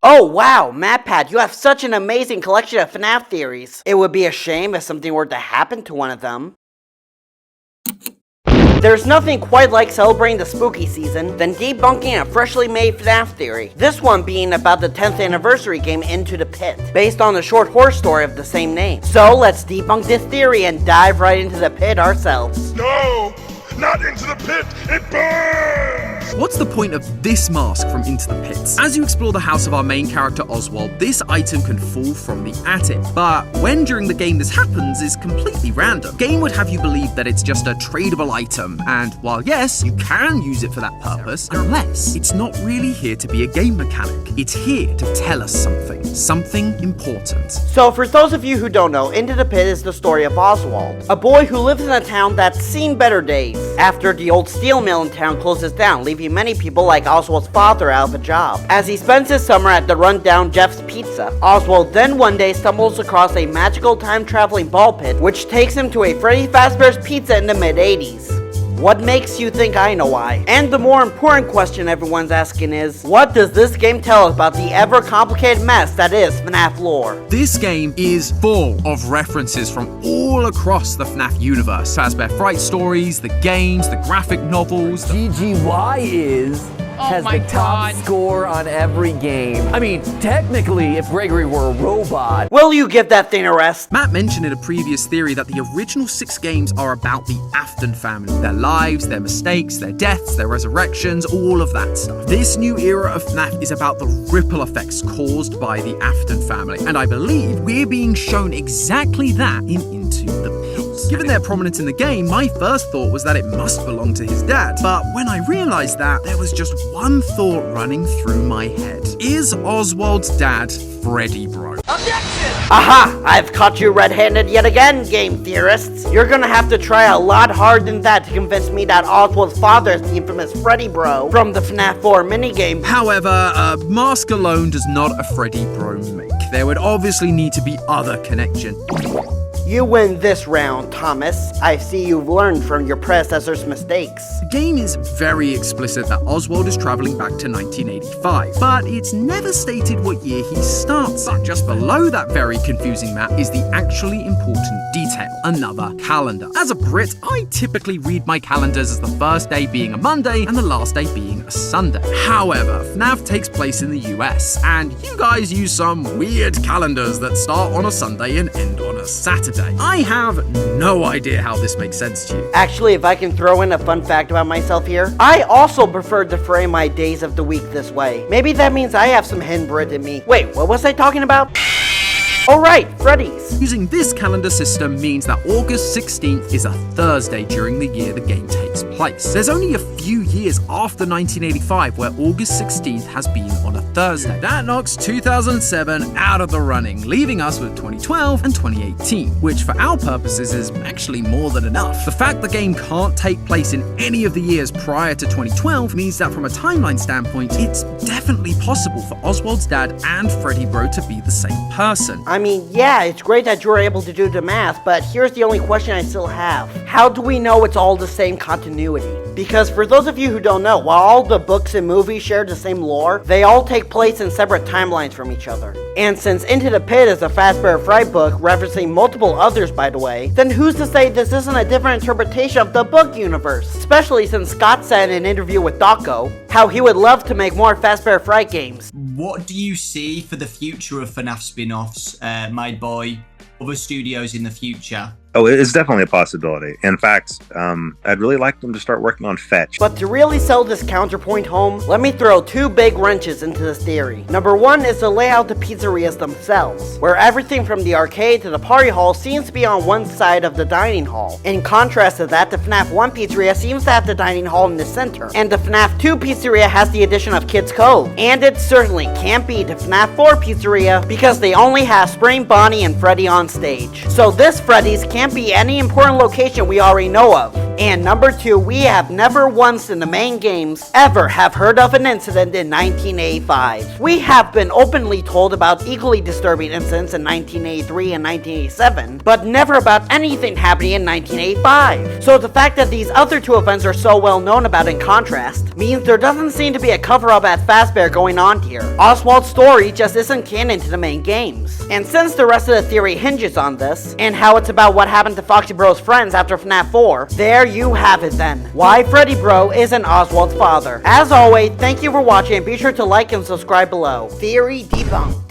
Oh wow, MatPat, you have such an amazing collection of FNAF theories. It would be a shame if something were to happen to one of them. There's nothing quite like celebrating the spooky season than debunking a freshly made FNAF theory. This one being about the 10th anniversary game Into the Pit, based on the short horror story of the same name. So let's debunk this theory and dive right into the pit ourselves. No! Not into the pit! It burns! What's the point of this mask from Into the Pits? As you explore the house of our main character Oswald, this item can fall from the attic. But when during the game this happens is completely random. Game would have you believe that it's just a tradable item, and while yes, you can use it for that purpose, unless it's not really here to be a game mechanic. It's here to tell us something important. So for those of you who don't know, Into the Pit is the story of Oswald, a boy who lives in a town that's seen better days, after the old steel mill in town closes down, leaving many people like Oswald's father out of a job. As he spends his summer at the rundown Jeff's Pizza, Oswald then one day stumbles across a magical time-traveling ball pit, which takes him to a Freddy Fazbear's Pizza in the mid-80s. What makes you think I know why? And the more important question everyone's asking is, what does this game tell us about the ever-complicated mess that is FNAF lore? This game is full of references from all across the FNAF universe. Fazbear Fright stories, the games, the graphic novels. GGY has the top score on every game. I mean, technically, if Gregory were a robot. Will you give that thing a rest? Matt mentioned in a previous theory that the original 6 games are about the Afton family. Their lives, their mistakes, their deaths, their resurrections, all of that stuff. This new era of FNAF is about the ripple effects caused by the Afton family. And I believe we're being shown exactly that in Into the Pit. Given their prominence in the game, my first thought was that it must belong to his dad. But when I realized that, there was just one thought running through my head. Is Oswald's dad Freddy Bro? Objection! Aha! I've caught you red-handed yet again, game theorists. You're gonna have to try a lot harder than that to convince me that Oswald's father is the infamous Freddy Bro from the FNAF 4 minigame. However, a mask alone does not a Freddy Bro make. There would obviously need to be other connection. You win this round, Thomas. I see you've learned from your predecessor's mistakes. The game is very explicit that Oswald is traveling back to 1985, but it's never stated what year he starts. But just below that very confusing map is the actually important detail, another calendar. As a Brit, I typically read my calendars as the first day being a Monday and the last day being a Sunday. However, FNAF takes place in the US, and you guys use some weird calendars that start on a Sunday and end on a Saturday. I have no idea how this makes sense to you. Actually, if I can throw in a fun fact about myself here, I also prefer to frame my days of the week this way. Maybe that means I have some hidden Brit in me. Wait, what was I talking about? Oh right, Freddy's. Using this calendar system means that August 16th is a Thursday during the year the game takes place. There's only a few years after 1985 where August 16th has been on a Thursday. That knocks 2007 out of the running, leaving us with 2012 and 2018, which for our purposes is actually more than enough. The fact the game can't take place in any of the years prior to 2012 means that from a timeline standpoint, it's definitely possible for Oswald's dad and Freddy Bro to be the same person. I mean, yeah, it's great that you were able to do the math, but here's the only question I still have. How do we know it's all the same continuity? Because for those of you who don't know, while all the books and movies share the same lore, they all take place in separate timelines from each other. And since Into the Pit is a Fazbear Fright book, referencing multiple others by the way, then who's to say this isn't a different interpretation of the book universe? Especially since Scott said in an interview with Dawko, how he would love to make more Fazbear Fright games. What do you see for the future of FNAF spin-offs made by other studios in the future? Oh, it's definitely a possibility. In fact, I'd really like them to start working on Fetch. But to really sell this counterpoint home, let me throw 2 big wrenches into this theory. Number 1 is the layout of the pizzerias themselves, where everything from the arcade to the party hall seems to be on one side of the dining hall. In contrast to that, the FNAF 1 pizzeria seems to have the dining hall in the center, and the FNAF 2 pizzeria has the addition of Kids Cove. And it certainly can't be the FNAF 4 pizzeria, because they only have Spring Bonnie and Freddy on stage. So this Freddy's can't be any important location we already know of. And number 2, we have never once in the main games ever have heard of an incident in 1985. We have been openly told about equally disturbing incidents in 1983 and 1987, but never about anything happening in 1985. So the fact that these other 2 events are so well known about in contrast means there doesn't seem to be a cover-up at Fazbear going on here. Oswald's story just isn't canon to the main games. And since the rest of the theory hinges on this, and how it's about what happened to Foxy Bro's friends after FNAF 4, there you have it then. Why Freddy Bro isn't Oswald's father. As always, thank you for watching and be sure to like and subscribe below. Theory debunked.